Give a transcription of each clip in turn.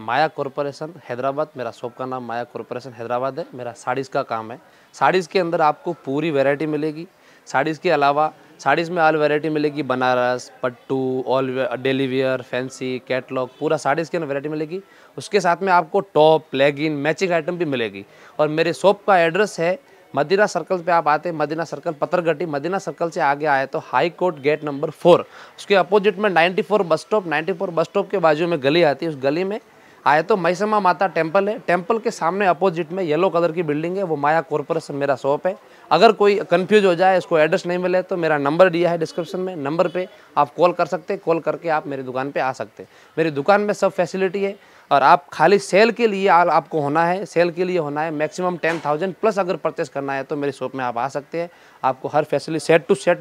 माया corporation Hyderabad, मेरा shop का नाम माया कॉरपोरेशन हैदराबाद है। मेरा साड़ीज़ का काम है। साड़ीज़ के अंदर आपको पूरी वैरायटी मिलेगी। साड़ीज़ के अलावा साड़ीज़ में ऑल वैरायटी मिलेगी, Banaras, pattu, all daily wear, fancy, catalogue, पूरा साड़ीज़ के अंदर वैरायटी मिलेगी। उसके साथ में आपको टॉप, लेगिन, मैचिंग आइटम भी मिलेगी। और मेरे शॉप का एड्रेस है मदीना सर्कल पे आप आते हैं, मदीना सर्कल पत्थरगट्टी, मदीना सर्कल से आगे आए तो हाई कोर्ट गेट नंबर 4, उसके अपोजिट में 94 बस स्टॉप, 94 बस स्टॉप के बाजू में गली आती है। उस गली में आए तो मैसमा माता टेम्पल है। टेम्पल के सामने अपोजिट में येलो कलर की बिल्डिंग है, वो माया कॉरपोरेशन मेरा शॉप है। अगर कोई कंफ्यूज हो जाए, इसको एड्रेस नहीं मिले तो मेरा नंबर दिया है डिस्क्रिप्शन में, नंबर पे आप कॉल कर सकते हैं। कॉल करके आप मेरी दुकान पे आ सकते हैं। मेरी दुकान में सब फैसिलिटी है। और आप खाली सेल के लिए आपको होना है, सेल के लिए होना है मैक्सिमम 10,000 प्लस अगर परचेस करना है तो मेरी शॉप में आप आ सकते हैं। आपको हर फैसिलिटी सेट टू सेट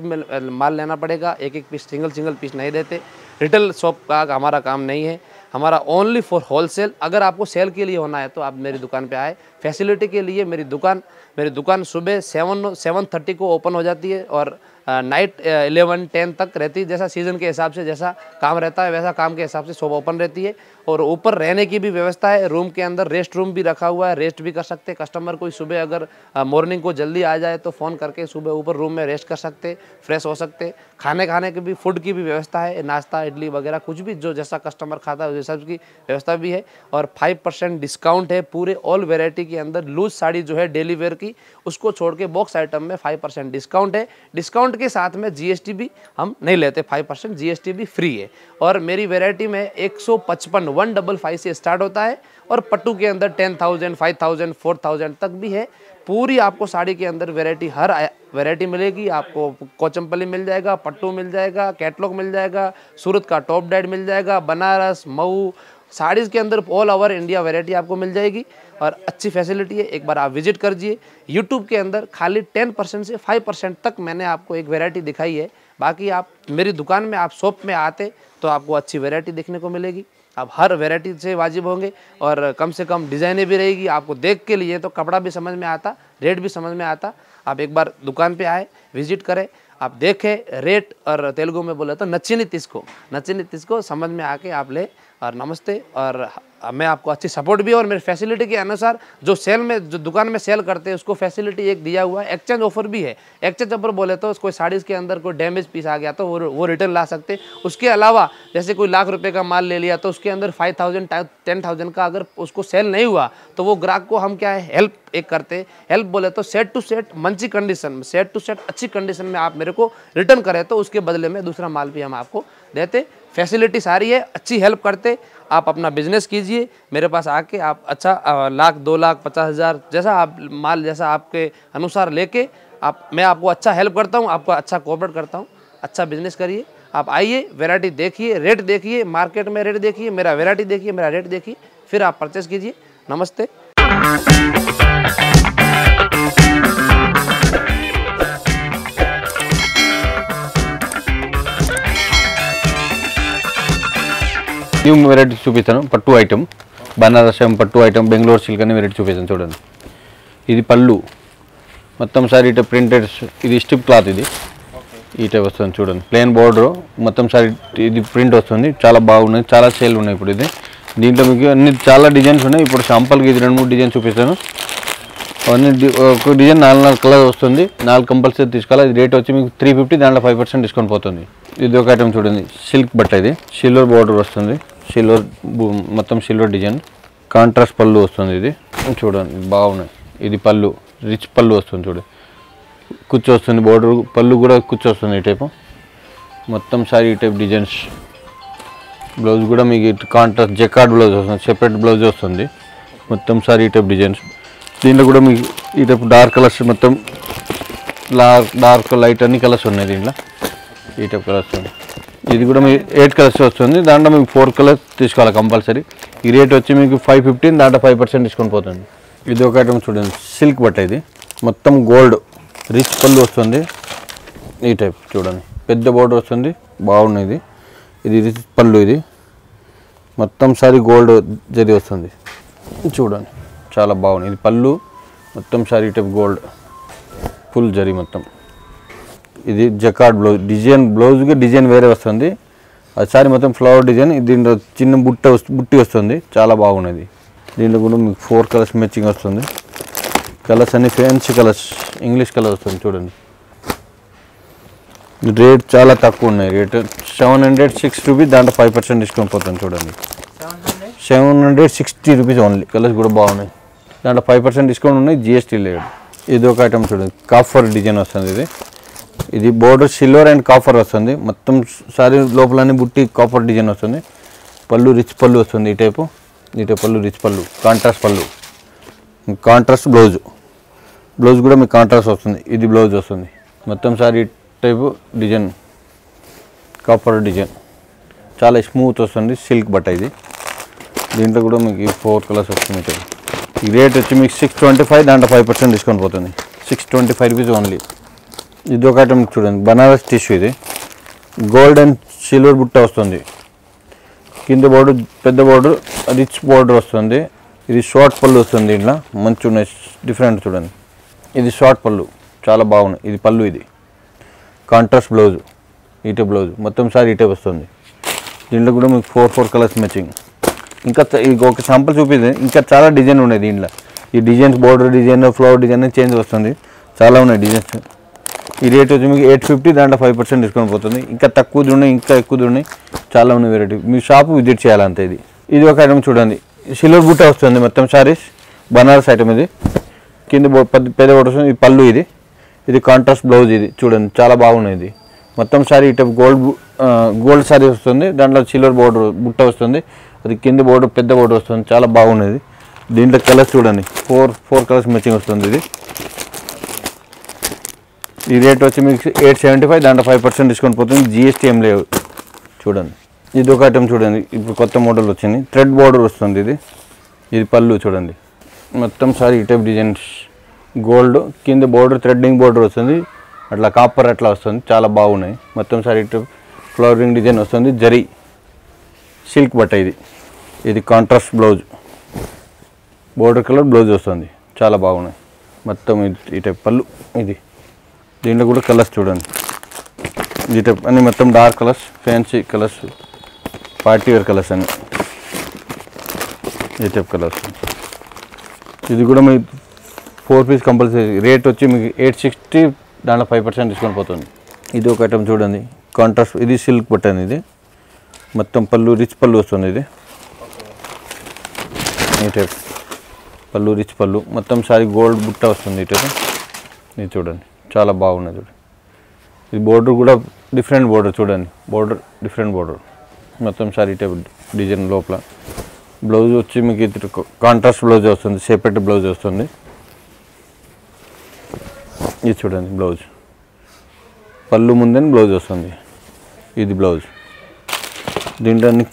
माल लेना पड़ेगा, एक एक पीस, सिंगल पीस नहीं देते। रिटेल शॉप का हमारा काम नहीं है, हमारा ओनली फॉर होलसेल। अगर आपको सेल के लिए होना है तो आप मेरी दुकान पे आए। फैसिलिटी के लिए मेरी दुकान सुबह 7:30 को ओपन हो जाती है और नाइट 11-10 तक रहती है। जैसा सीज़न के हिसाब से जैसा काम रहता है वैसा काम के हिसाब से शॉप ओपन रहती है। और ऊपर रहने की भी व्यवस्था है, रूम के अंदर रेस्ट रूम भी रखा हुआ है, रेस्ट भी कर सकते हैं। कस्टमर कोई सुबह अगर मॉर्निंग को जल्दी आ जाए तो फ़ोन करके सुबह ऊपर रूम में रेस्ट कर सकते, फ्रेश हो सकते। खाने की भी, फूड की भी व्यवस्था है, नाश्ता इडली वगैरह कुछ भी जो जैसा कस्टमर खाता है वैसा की व्यवस्था भी है। और 5% डिस्काउंट है पूरे ऑल वेराइटी के अंदर। लूज साड़ी जो है डेली वेयर की, उसको छोड़ के बॉक्स आइटम में 5% डिस्काउंट है। डिस्काउंट के साथ में GST भी हम नहीं लेते, 5% GST भी फ्री है। और मेरी वेराइटी में 155 से स्टार्ट होता है और पट्टू के अंदर 10,000, 5,000, 4,000 तक भी है। पूरी आपको साड़ी के अंदर वैरायटी, हर वैरायटी मिलेगी। आपको कोचम्पली मिल जाएगा, पट्टू मिल जाएगा, कैटलॉग मिल जाएगा, सूरत का टॉप डेड मिल जाएगा, बनारस, मऊ, साड़ीज़ के अंदर ऑल ओवर इंडिया वैरायटी आपको मिल जाएगी। और अच्छी फैसिलिटी है, एक बार आप विजिट करिए। यूट्यूब के अंदर खाली 10% से 5% तक मैंने आपको एक वैरायटी दिखाई है। बाकी आप मेरी दुकान में, आप शॉप में आते तो आपको अच्छी वैरायटी देखने को मिलेगी। आप हर वैरायटी से वाजिब होंगे और कम से कम डिज़ाइनें भी रहेगी। आपको देख के लिए तो कपड़ा भी समझ में आता, रेट भी समझ में आता। आप एक बार दुकान पे आए, विजिट करें, आप देखें रेट, और तेलुगु में बोले तो नच्चिनी तिसको समझ में आके आप ले। और नमस्ते। और मैं आपको अच्छी सपोर्ट भी, और मेरी फैसिलिटी के अनुसार जो दुकान में सेल करते हैं उसको फैसिलिटी एक दिया हुआ है। एक्सचेंज ऑफर भी है। एक्सचेंज ऑफर बोले तो कोई साड़ीज़ के अंदर कोई डैमेज पीस आ गया तो वो रिटर्न ला सकते। उसके अलावा जैसे कोई लाख रुपए का माल ले लिया तो उसके अंदर 5,000, 10,000 का अगर उसको सेल नहीं हुआ तो वो ग्राहक को हम क्या है, हेल्प एक करते। हेल्प बोले तो सेट टू सेट मंची कंडीशन में, सेट टू सेट अच्छी कंडीशन में आप मेरे को रिटर्न करें तो उसके बदले में दूसरा माल भी हम आपको देते। फैसिलिटी सारी है, अच्छी हेल्प करते। आप अपना बिजनेस कीजिए, मेरे पास आके आप अच्छा 1,00,000, 2,00,000, 50,000 जैसा आप माल जैसा आपके अनुसार लेके मैं आपको अच्छा हेल्प करता हूँ, आपको अच्छा कोऑपरेट करता हूँ। अच्छा बिजनेस करिए। आप आइए, वैरायटी देखिए, रेट देखिए, मार्केट में रेट देखिए, मेरा वैरायटी देखिए, मेरा रेट देखिए, फिर आप परचेस कीजिए। नमस्ते। న్యూ వెరైటీ చూపిస్తాను. పట్టు ఐటమ్, బనారస్ పట్టు ఐటమ్, బెంగళూరు సిల్క్ అనే వెరైటీ చూపిస్తాను. చూడండి, ఇది పళ్ళు మొత్తం సారీ ఇట ప్రింటెడ్, ఇది స్టిప్ క్లాత్, ఇది ఈ టైప్ వస్తుంది. చూడండి, ప్లెయిన్ బోర్డర్ మొత్తం సారీ ఇది ప్రింట్ వస్తుంది. చాలా బాగున్నాయి, చాలా సేల్ ఉన్నాయి ఇప్పుడు. ఇది దీంట్లో మీకు అన్ని చాలా డిజైన్స్ ఉన్నాయి. ఇప్పుడు శాంపుల్కి ఇది 2-3 డిజైన్స్ చూపిస్తాను. అవన్నీ ఒక డిజైన్ 4 కలర్ వస్తుంది. 4 కంపల్సరీ తీసుకోవాలి. ఇది రేట్ వచ్చి మీకు 350, దాంట్లో 5% డిస్కౌంట్ పోతుంది. ఇది ఒక ఐటమ్ చూడండి, సిల్క్ బట్ట, ఇది సిల్వర్ బోర్డర్ వస్తుంది, సిల్వర్ మొత్తం సిల్వర్ డిజైన్, కాంట్రాస్ట్ పళ్ళు వస్తుంది. ఇది చూడండి బాగున్నాయి. ఇది పళ్ళు, రిచ్ పళ్ళు వస్తుంది. చూడండి, కుచ్చు వస్తుంది, బోర్డర్ పళ్ళు కూడా కుచ్చు వస్తుంది. ఈ టైపు మొత్తం సారీ ఈ టైప్ డిజైన్స్. బ్లౌజ్ కూడా మీకు కాంట్రాస్ట్ జెకార్డ్ బ్లౌజ్ వస్తుంది, సెపరేట్ బ్లౌజ్ వస్తుంది. మొత్తం సారీ ఈ టైప్ డిజైన్స్. దీంట్లో కూడా మీకు ఈ టైప్ డార్క్ కలర్స్, మొత్తం డార్క్ లైట్ అన్ని కలర్స్ ఉన్నాయి దీంట్లో. ఈ టైప్ కలర్స్ ఉంది. ఇది కూడా మీకు 8 కలర్స్ వస్తుంది. దాంట్లో మీకు 4 కలర్స్ తీసుకోవాలి కంపల్సరీ. ఈ రేట్ వచ్చి మీకు 515, దాంట్లో 5% డిస్కౌంట్ పోతుంది. ఇది ఒక ఐటమ్ చూడండి, సిల్క్ బట్ట, ఇది మొత్తం గోల్డ్ రిచ్ పళ్ళు వస్తుంది. ఈ టైప్ చూడండి, పెద్ద బోర్డర్ వస్తుంది, బాగున్నది. ఇది రిచ్ పళ్ళు, ఇది మొత్తం సారీ గోల్డ్ జరీ వస్తుంది. చూడండి చాలా బాగుంది. ఇది పళ్ళు, మొత్తం sorry type gold full zari మొత్తం. ఇది జకార్డ్ బ్లౌజ్, డిజైన్ బ్లౌజ్కి డిజైన్ వేరే వస్తుంది. అది సారీ మొత్తం ఫ్లవర్ డిజైన్. దీంట్లో చిన్న బుట్టి వస్తుంది, చాలా బాగున్నది. దీంట్లో కూడా మీకు 4 కలర్స్ మ్యాచింగ్ వస్తుంది. కలర్స్ అన్ని ఫ్యాన్సీ కలర్స్, ఇంగ్లీష్ కలర్ వస్తుంది చూడండి. రేట్ చాలా తక్కువ ఉన్నాయి. రేట్ 706 రూపీస్, దాంట్లో 5% డిస్కౌంట్ పోతుంది చూడండి. 760 రూపీస్ ఓన్లీ. కలర్స్ కూడా బాగున్నాయి, దాంట్లో 5% డిస్కౌంట్ ఉన్నాయి, GST లేదు. ఇది ఒక ఐటమ్ చూడండి, కాఫర్ డిజైన్ వస్తుంది. ఇది బోర్డర్ సిల్వర్ అండ్ కాఫర్ వస్తుంది. మొత్తం సారీ లోపలనే బుట్టి కాఫర్ డిజైన్ వస్తుంది. పళ్ళు రిచ్ పళ్ళు వస్తుంది. ఈ టైపు పళ్ళు రిచ్ పళ్ళు, కాంట్రాస్ట్ పళ్ళు, కాంట్రాస్ట్ బ్లౌజ్ కూడా మీకు కాంట్రాస్ట్ వస్తుంది. ఇది బ్లౌజ్ వస్తుంది. మొత్తం sorry type design, copper design, చాలా స్మూత్ వస్తుంది. సిల్క్ బట్ట ఇది. దీంట్లో కూడా మీకు 4 కలర్స్ వస్తుంది. ఈ రేట్ వచ్చి మీకు 625, దాంట్లో 5% డిస్కౌంట్ పోతుంది. 625 రూపీస్ ఓన్లీ. ఇది ఒక ఐటమ్ చూడండి, బనారస్ టిష్యూ. ఇది గోల్డ్ అండ్ సిల్వర్ బుట్ట వస్తుంది. కింద బోర్డు పెద్ద బోర్డు, రిచ్ బోర్డర్ వస్తుంది. ఇది షార్ట్ పళ్ళు వస్తుంది. దీంట్లో మంచి ఉన్నాయి, డిఫరెంట్ చూడండి. ఇది షార్ట్ పళ్ళు, చాలా బాగున్నాయి. ఇది పళ్ళు, ఇది కాంట్రాస్ట్ బ్లౌజ్, ఈటే బ్లౌజ్, మొత్తం సారీ ఈటే వస్తుంది. దీంట్లో కూడా మీకు 4 కలర్స్ మ్యాచింగ్. ఇంకా ఒక శాంపుల్ చూపిస్తే ఇంకా చాలా డిజైన్ ఉన్నాయి దీంట్లో. ఈ designs border design, flower design change వస్తుంది, చాలా ఉన్నాయి డిజైన్స్. ఈ రేట్ వచ్చి మీకు 850, దాంట్లో 5% డిస్కౌంట్ పోతుంది. ఇంకా తక్కువది ఉన్నాయి, ఇంకా ఎక్కువది ఉన్నాయి, చాలా ఉన్నాయి వెరైటీ. మీ షాప్ విజిట్ చేయాలంతే. ఇది ఒక ఐటమ్ చూడండి, సిల్వర్ బుట్ట వస్తుంది. మొత్తం సారీస్ బనారస్ ఐటమ్. ఇది కింద పెద్ద బోర్డర్ వస్తుంది. ఇది పళ్ళు, ఇది కాంట్రాస్ట్ బ్లౌజ్. ఇది చూడండి, చాలా బాగున్నాయి. ఇది మొత్తం సారీ ఈ టైప్ గోల్డ్ సారీ వస్తుంది. దాంట్లో సిల్వర్ బోర్డర్ బుట్ట వస్తుంది. అది కింద బోర్డు పెద్ద బోర్డు వస్తుంది, చాలా బాగున్నది. దీంట్లో కలర్స్ చూడండి, 4 కలర్స్ మ్యాచింగ్ వస్తుంది. ఈ రేట్ వచ్చి మీకు 875, దాంట్లో 5% డిస్కౌంట్ పోతుంది. GST ఏం లేవు చూడండి. ఇది ఒక ఐటమ్ చూడండి, ఇప్పుడు కొత్త మోడల్ వచ్చింది. థ్రెడ్ బోర్డర్ వస్తుంది. ఇది పళ్ళు చూడండి. మొత్తం సారీ ఈ టైప్ డిజైన్స్, గోల్డ్ కింద బోర్డర్, థ్రెడ్డింగ్ బోర్డర్ వస్తుంది. అట్లా కాపర్ అట్లా వస్తుంది, చాలా బాగున్నాయి. మొత్తం సారీ ఈ టైప్ ఫ్లవరింగ్ డిజైన్ వస్తుంది. జరీ సిల్క్ బట్ట. ఇది contrast blouse, border colour blouse వస్తుంది, చాలా బాగున్నాయి. మొత్తం ఈ టైప్ పళ్ళు. దీంట్లో కూడా కలర్స్ చూడండి. ఈ టైప్ అన్ని మొత్తం dark colours, fancy colours, party wear colours అన్ని ఈ టైప్ కలర్స్. ఇది కూడా మీ 4 పీస్ కంపల్సరీ. రేట్ వచ్చి మీకు 860, దాంట్లో 5% డిస్కౌంట్ పోతుంది. ఇది ఒక ఐటమ్ చూడండి, కాంట్రాస్ట్. ఇది సిల్క్ బటన్. ఇది మొత్తం పళ్ళు రిచ్ పళ్ళు వస్తుంది. ఈ టైప్ పళ్ళు రిచ్ పళ్ళు, మొత్తం సారీ గోల్డ్ బుట్ట వస్తుంది. ఈ టైప్ ఇది చూడండి, చాలా బాగున్నది. చూడండి, ఇది బోర్డర్ కూడా డిఫరెంట్ బోర్డర్ చూడండి. డిఫరెంట్ బోర్డర్, మొత్తం సారీ టైప్ డిజైన్. లోపల బ్లౌజ్ వచ్చి మీకు ఇది కాంట్రాస్ట్ బ్లౌజ్ వస్తుంది, సెపరేట్ బ్లౌజ్ వస్తుంది. ఇది చూడండి బ్లౌజ్, పళ్ళు ముందని బ్లౌజ్ వస్తుంది. ఇది బ్లౌజ్. దీంట్లో అన్ని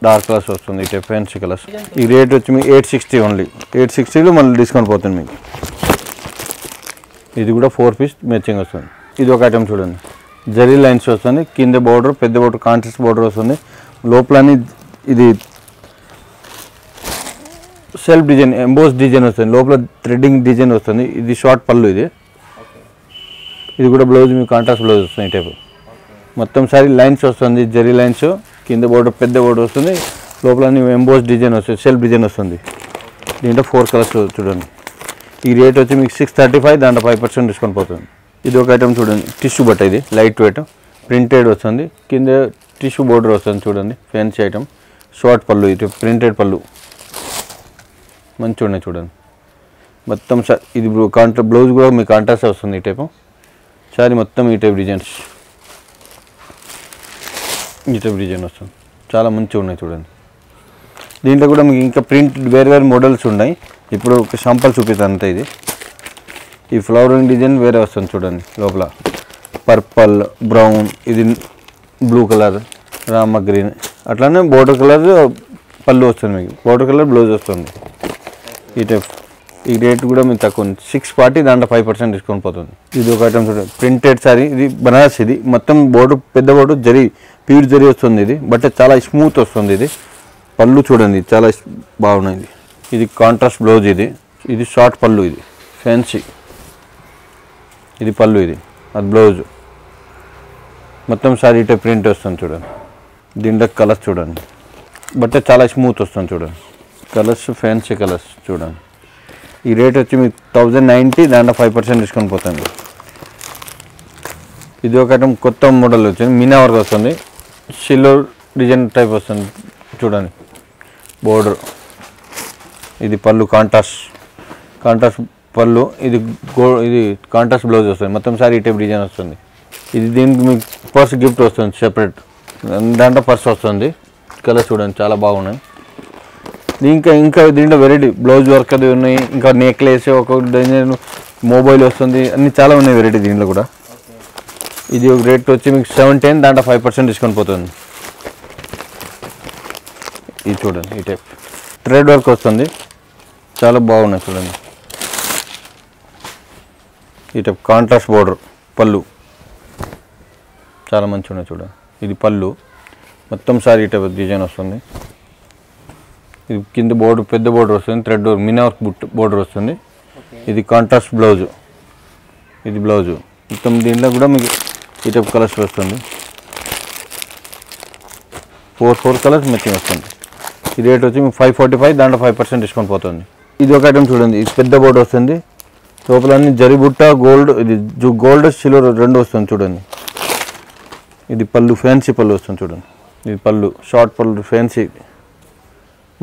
డార్క్ కలర్స్ వస్తుంది, ఇటే ఫ్యాన్సీ కలర్స్. ఈ రేట్ వచ్చి మీకు 860 ఓన్లీ. 860లో మళ్ళీ డిస్కౌంట్ పోతుంది మీకు. ఇది కూడా 4 పీస్ మ్యాచింగ్ వస్తుంది. ఇది ఒక ఐటమ్ చూడండి, జరీ లైన్స్ వస్తుంది. కింద బోర్డర్ పెద్ద బోర్డర్, కాంట్రాస్ట్ బోర్డర్ వస్తుంది. లోపలని ఇది సెల్ఫ్ డిజైన్, ఎంబోస్ డిజైన్ వస్తుంది. లోపల థ్రెడ్డింగ్ డిజైన్ వస్తుంది. ఇది షార్ట్ పళ్ళు. ఇది కూడా బ్లౌజ్ మీకు కాంట్రాస్ట్ బ్లౌజ్ వస్తుంది. ఈ టైపు మొత్తం సారీ లైన్స్ వస్తుంది, జరీ లైన్స్. కింద బోర్డర్ పెద్ద బోర్డర్ వస్తుంది. లోపల ఎంబోస్ డిజైన్ వస్తుంది, సెల్ఫ్ డిజైన్ వస్తుంది. దీంట్లో 4 కలర్స్ చూడండి. ఈ రేట్ వచ్చి మీకు 635, దాంట్లో 5% డిస్కౌంట్ పోతుంది. ఇది ఒక ఐటమ్ చూడండి, టిష్యూ బట్ట. ఇది లైట్ వెయిట్ ప్రింటెడ్ వస్తుంది. కింద టిష్యూ బోర్డర్ వస్తుంది చూడండి, ఫ్యాన్సీ ఐటమ్. షార్ట్ పళ్ళు, ఇది ప్రింటెడ్ పళ్ళు, మంచిగా ఉన్నాయి చూడండి. మొత్తం ఇది బ్లౌజ్ కూడా మీకు కాంట్రాస్ట్ వస్తుంది. ఈ టైపు సారీ మొత్తం ఈ టైప్ డిజైన్స్, ఈ టైప్ డిజైన్ వస్తుంది, చాలా మంచిగా ఉన్నాయి చూడండి. దీంట్లో కూడా మీకు ఇంకా ప్రింట్ వేరే మోడల్స్ ఉన్నాయి. ఇప్పుడు ఒక శాంపుల్ చూపిస్తాను అంతే. ఈ ఫ్లవరింగ్ డిజైన్ వేరే వస్తుంది చూడండి. లోపల పర్పల్, బ్రౌన్, ఇది బ్లూ కలర్, రామ గ్రీన్, అట్లానే బోర్డర్ కలర్ పళ్ళు వస్తుంది. మీకు బోర్డర్ కలర్ బ్లౌజ్ వస్తుంది. ఈ టైప్. ఈ రేట్ కూడా మీకు తక్కువ, 640, దాంట్లో 5% డిస్కౌంట్ పోతుంది. ఇది ఒక ఐటమ్ చూడండి, ప్రింటెడ్ సారీ. ఇది బనారస్. ఇది మొత్తం బోర్డర్ పెద్ద బోర్డర్, జరీ ప్యూర్ జరీ వస్తుంది. ఇది బట్ చాలా స్మూత్ వస్తుంది. ఇది పళ్ళు చూడండి, చాలా బాగున్నాయి. ఇది కాంట్రాస్ట్ బ్లౌజ్. ఇది షార్ట్ పళ్ళు, ఇది ఫ్యాన్సీ. ఇది పళ్ళు, అది బ్లౌజ్. మొత్తం సారీ ఇటే ప్రింట్ వస్తుంది చూడండి. దీంట్లో కలర్స్ చూడండి, బట్ట చాలా స్మూత్ వస్తుంది చూడండి. కలర్స్ ఫ్యాన్సీ కలర్స్ చూడండి. ఈ రేట్ వచ్చి మీకు 1090, దాంట్లో 5% డిస్కౌంట్ పోతుంది. ఇది ఒక ఐటమ్ కొత్త మోడల్ వచ్చింది, మీనా వర్క్ వస్తుంది, సిల్వర్ డిజైన్ టైప్ వస్తుంది చూడండి. బోర్డర్, ఇది పళ్ళు కాంట్రాస్ట్ పళ్ళు, ఇది కాంట్రాస్ట్ బ్లౌజ్ వస్తుంది. మొత్తం సారీ ఈ టైప్ డిజైన్ వస్తుంది. ఇది దీనికి మీకు పర్స్ గిఫ్ట్ వస్తుంది సెపరేట్, దాంట్లో పర్స్ వస్తుంది. కలర్ చూడండి చాలా బాగున్నాయి. ఇంకా దీంట్లో వెరైటీ బ్లౌజ్ వర్క్ అది ఉన్నాయి, ఇంకా నెక్లెస్, ఒక డిజైన్ మొబైల్ వస్తుంది, అన్ని చాలా ఉన్నాయి వెరైటీ దీంట్లో కూడా. ఇది ఒక రేట్ వచ్చి మీకు 710, దాంట్లో 5% డిస్కౌంట్ పోతుంది. ఇది చూడండి, ఈ టైప్ థ్రెడ్ వర్క్ వస్తుంది, చాలా బాగున్నాయి చూడండి. ఈ టైప్ కాంట్రాస్ట్ బోర్డర్ పళ్ళు చాలా మంచిగా ఉన్నాయి చూడండి. ఇది పళ్ళు, మొత్తం సారీ ఈ టైప్ డిజైన్ వస్తుంది. ఇది కింద బోర్డర్ పెద్ద బోర్డర్ వస్తుంది, థ్రెడ్ మీనా వర్క్ బోర్డర్ వస్తుంది. ఇది కాంట్రాస్ట్ బ్లౌజు, ఇది బ్లౌజు. మొత్తం దీంట్లో కూడా మీకు ఈ టైప్ కలర్స్ వస్తుంది. 4 కలర్స్ మ్యాచింగ్ వస్తుంది. ఈ రేట్ వచ్చి మీకు 545, దాంట్లో 5% డిస్కౌంట్ పోతుంది. ఇది ఒక ఐటమ్ చూడండి, ఇది పెద్ద బోర్డర్ వస్తుంది, లోపల అన్ని జరిబుట్ట గోల్డ్, ఇది గోల్డ్ సిల్వర్ రెండు వస్తుంది చూడండి. ఇది పళ్ళు, ఫ్యాన్సీ పళ్ళు వస్తుంది చూడండి. ఇది పళ్ళు, షార్ట్ పళ్ళు ఫ్యాన్సీ,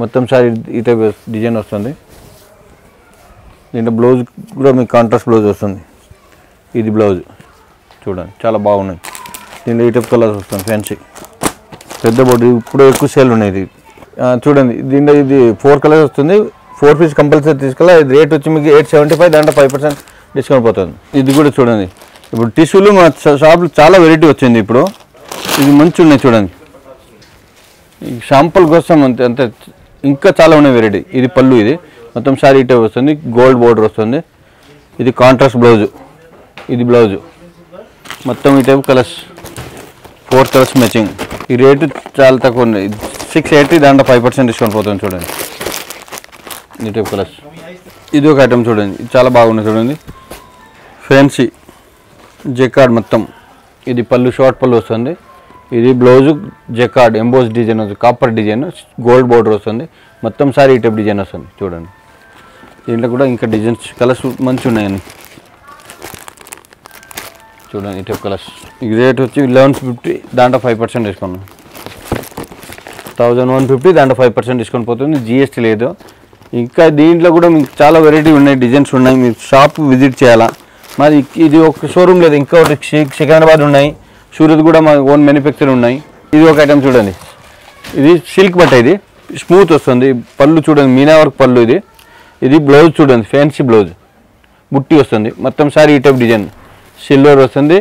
మొత్తం సారీ ఈ టైప్ డిజైన్ వస్తుంది. దీంట్లో బ్లౌజ్ కూడా మీకు కాంట్రాస్ట్ బ్లౌజ్ వస్తుంది. ఇది బ్లౌజ్ చూడండి చాలా బాగున్నాయి. దీంట్లో ఈ టైప్ కలర్స్ వస్తుంది ఫ్యాన్సీ పెద్ద బోర్డు, ఇప్పుడు ఎక్కువ సేల్ ఉన్నాయి. ఇది చూడండి, దీంట్లో ఇది 4 కలర్స్ వస్తుంది, 4 పీస్ కంపల్సరీ తీసుకెళ్ళి. రేట్ వచ్చి మీకు 875, దాంట్లో 5% డిస్కౌంట్ పోతుంది. ఇది కూడా చూడండి, ఇప్పుడు టిష్యూలు మా షాప్లో చాలా వెరైటీ వచ్చింది ఇప్పుడు. ఇది మంచి ఉన్నాయి చూడండి, షాంపుల్ కోసం అంతే ఇంకా చాలా ఉన్నాయి వెరైటీ. ఇది పళ్ళు, ఇది మొత్తం సారీ టైప్ వస్తుంది, గోల్డ్ బోర్డర్ వస్తుంది. ఇది కాంట్రాస్ట్ బ్లౌజు, ఇది బ్లౌజు, మొత్తం ఈ టైప్ కలర్స్ 4 కలర్స్ మ్యాచింగ్. ఈ రేటు చాలా తక్కువ ఉంది, 680, దాంట్లో 5% డిస్కౌంట్ పోతుంది చూడండి. ఈ టైప్ కలర్స్. ఇది ఒక ఐటమ్ చూడండి, ఇది చాలా బాగుంది చూడండి, ఫ్యాన్సీ జెకార్డ్ మొత్తం. ఇది పళ్ళు, షార్ట్ పళ్ళు వస్తుంది. ఇది బ్లౌజు జెకార్డ్ ఎంబోస్ డిజైన్ వస్తుంది, కాపర్ డిజైన్, గోల్డ్ బోర్డర్ వస్తుంది. మొత్తం సారీ ఈ టైప్ డిజైన్ వస్తుంది చూడండి. దీంట్లో కూడా ఇంకా డిజైన్స్ కలర్స్ మంచి ఉన్నాయని చూడండి. ఈ టైప్ కలర్స్. ఈ రేట్ వచ్చి 1150, దాంట్లో 5% డిస్కౌంట్. 1150, దాంట్లో 5% డిస్కౌంట్ పోతుంది, జిఎస్టీ లేదు. ఇంకా దీంట్లో కూడా మీకు చాలా వెరైటీ ఉన్నాయి, డిజైన్స్ ఉన్నాయి. మీరు షాప్ విజిట్ చేయాలా. మరి ఇది ఒక షోరూమ్ లేదు, ఇంకా ఒకటి సికింద్రాబాద్ ఉన్నాయి, సూరత్ కూడా మా ఓన్ మ్యానుఫ్యాక్చర్ ఉన్నాయి. ఇది ఒక ఐటమ్ చూడండి, ఇది సిల్క్ బట్ట, ఇది స్మూత్ వస్తుంది. పళ్ళు చూడండి, మీనా వర్క్ పళ్ళు. ఇది బ్లౌజ్ చూడండి, ఫ్యాన్సీ బ్లౌజ్, బుట్టి వస్తుంది. మొత్తం సారీ ఈ టైప్ డిజైన్, సిల్వర్ వస్తుంది.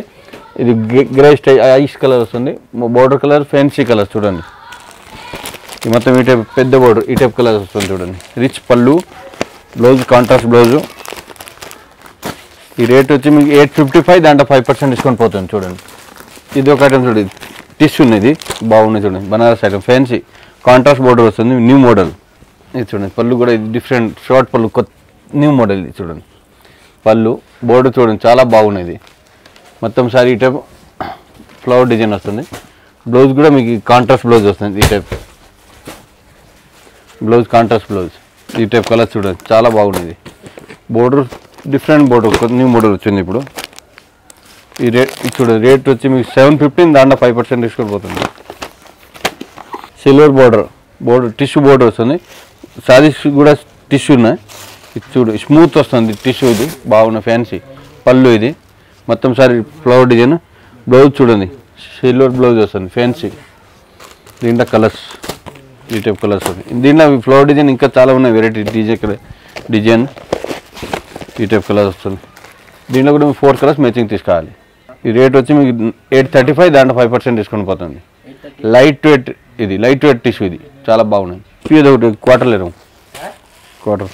ఇది గ్రే స్టైల్ ఐస్ కలర్ వస్తుంది, బోర్డర్ కలర్ ఫ్యాన్సీ కలర్ చూడండి. ఈ మొత్తం ఈ టైప్ పెద్ద బోర్డర్ ఈ టైప్ కలర్ వస్తుంది చూడండి. రిచ్ పళ్ళు, బ్లౌజ్ కాంట్రాస్ట్ బ్లౌజు. ఈ రేట్ వచ్చి మీకు 855, దాంట్లో 5% డిస్కౌంట్ పోతుంది చూడండి. ఇది ఒక ఐటమ్ చూడండి, టిష్యూ ఉన్నది బాగున్నాయి చూడండి, Banaras item fancy contrast border వస్తుంది, న్యూ మోడల్. ఇది చూడండి, పళ్ళు కూడా ఇది డిఫరెంట్ షార్ట్ పళ్ళు, కొత్త న్యూ మోడల్. ఇది చూడండి పళ్ళు, బోర్డర్ చూడండి చాలా బాగున్నది. మొత్తం సారీ ఈ టైప్ ఫ్లవర్ డిజైన్ వస్తుంది. బ్లౌజ్ కూడా మీకు కాంట్రాస్ట్ బ్లౌజ్ వస్తుంది, ఈ టైప్ బ్లౌజ్, కాంట్రాస్ట్ బ్లౌజ్. ఈ టైప్ కలర్ చూడండి చాలా బాగున్నది. Border different border, new model వచ్చింది ఇప్పుడు. ఈ రేట్ చూడండి, రేట్ వచ్చి మీకు 715, దాంట్లో 5% డిస్కౌంట్ పోతుంది. సిల్వర్ బోర్డర్ టిష్యూ బోర్డర్ వస్తుంది. సారీస్ కూడా టిష్యూ ఉన్నాయి. ఇది చూడు స్మూత్ వస్తుంది టిష్యూ, ఇది బాగున్న ఫ్యాన్సీ పళ్ళు. ఇది మొత్తం సారీ ఫ్లవర్ డిజైన్. బ్లౌజ్ చూడండి, సిల్వర్ బ్లౌజ్ వస్తుంది ఫ్యాన్సీ. దీంట్లో కలర్స్ ఈ టైప్ కలర్స్ వస్తుంది. దీంట్లో ఫ్లవర్ డిజైన్ ఇంకా చాలా ఉన్నాయి వెరైటీ డిజైన్ ఈ టైప్ కలర్స్ వస్తుంది. దీంట్లో కూడా మీకు 4 కలర్స్ మ్యాచింగ్ తీసుకోవాలి. ఈ రేట్ వచ్చి మీకు 835, దాంట్లో 5% డిస్కౌంట్ పోతుంది. లైట్ వెయిట్, ఇది లైట్ వెయిట్ టిష్యూ, ఇది చాలా బాగున్నాయి. ఇది ఒకటి క్వార్టర్.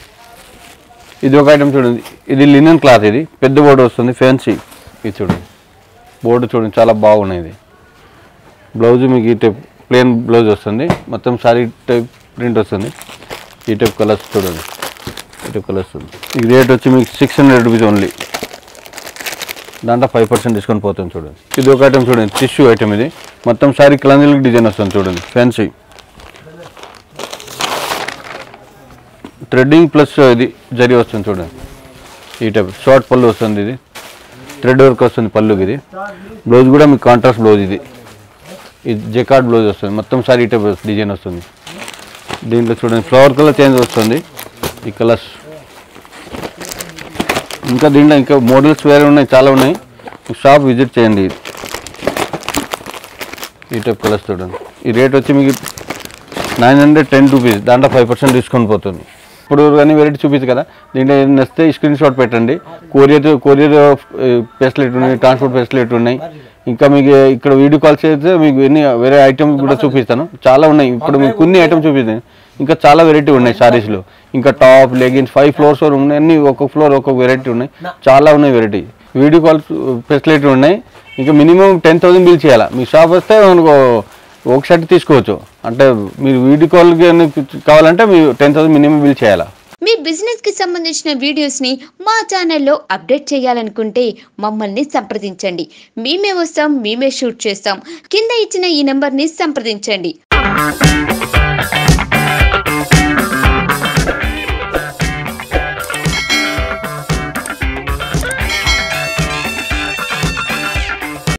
ఇది ఒక ఐటమ్ చూడండి, ఇది లినెన్ క్లాత్, ఇది పెద్ద బోర్డు వస్తుంది ఫ్యాన్సీ. ఇది చూడండి బోర్డు చూడండి చాలా బాగున్నాయి. ఇది బ్లౌజ్ మీకు ఈ టైప్ ప్లెయిన్ బ్లౌజ్ వస్తుంది, మొత్తం సారీ టైప్ ప్రింట్ వస్తుంది. ఈ టైప్ కలర్స్ చూడండి, ఈ టైప్ కలర్స్. ఈ రేట్ వచ్చి మీకు 600 రూపీస్ ఓన్లీ. దాంట్లో 5% డిస్కౌంట్ పోతుంది చూడండి. ఇది ఒక ఐటమ్ చూడండి, టిష్యూ ఐటమ్. ఇది మొత్తం సారీ క్లంజిల్ డిజైన్ వస్తుంది చూడండి, ఫ్యాన్సీ థ్రెడ్డింగ్ ప్లస్ ఇది జరీ వస్తుంది చూడండి. ఈ టైప్ షార్ట్ పళ్ళు వస్తుంది, ఇది థ్రెడ్ వర్క్ వస్తుంది పళ్ళుకి. ఇది బ్లౌజ్ కూడా మీకు కాంట్రాస్ట్ బ్లౌజ్. ఇది జెకార్డ్ బ్లౌజ్ వస్తుంది, మొత్తం సారీ ఈ టైప్ డిజైన్ వస్తుంది. దీంట్లో చూడండి ఫ్లవర్ కలర్ చేంజ్ వస్తుంది, ఈ కలర్స్. ఇంకా దీంట్లో ఇంకా మోడల్స్ వేరే ఉన్నాయి, చాలా ఉన్నాయి. షాప్ విజిట్ చేయండి. ఈ టైప్ కలర్స్ చూడండి. ఈ రేట్ వచ్చి మీకు 910 రూపీస్, దాంట్లో 5% డిస్కౌంట్ పోతుంది. ఇప్పుడు అన్ని వెరైటీ చూపించు కదా, దీంట్లో నచ్చితే స్క్రీన్ షాట్ పెట్టండి. కొరియర్ ఫెసిలిటీ ఉన్నాయి, ట్రాన్స్పోర్ట్ ఫెసిలిటీ ఉన్నాయి. ఇంకా మీకు ఇక్కడ వీడియో కాల్ చేస్తే మీకు ఎన్ని వేరే ఐటమ్స్ కూడా చూపిస్తాను, చాలా ఉన్నాయి. ఇప్పుడు మీకు కొన్ని ఐటమ్స్ చూపిస్తాను, ఇంకా చాలా వెరైటీ ఉన్నాయి సారీస్లో. ఇంకా టాప్, లెగిన్స్ 5 ఫ్లోర్స్ ఉన్నాయి, అన్ని ఒక్కొక్క ఫ్లోర్ ఒక్కొక్క వెరైటీ ఉన్నాయి, చాలా ఉన్నాయి వెరైటీ. వీడియో కాల్ ఫెసిలిటీ ఉన్నాయి. ఇంకా మినిమం 10,000 బిల్ చేయాలి. మీ షాప్ వస్తే ఒక షర్ట్ తీసుకోవచ్చు. అంటే మీరు వీడియో కాల్కి కావాలంటే మీరు 10,000 మినిమం బిల్ చేయాలా. మీ బిజినెస్ కి సంబంధించిన వీడియోస్ ని మా ఛానల్లో అప్డేట్ చేయాలనుకుంటే మమ్మల్ని సంప్రదించండి. మేమే వస్తాం, మేమే షూట్ చేస్తాం. కింద ఇచ్చిన ఈ నెంబర్ ని సంప్రదించండి.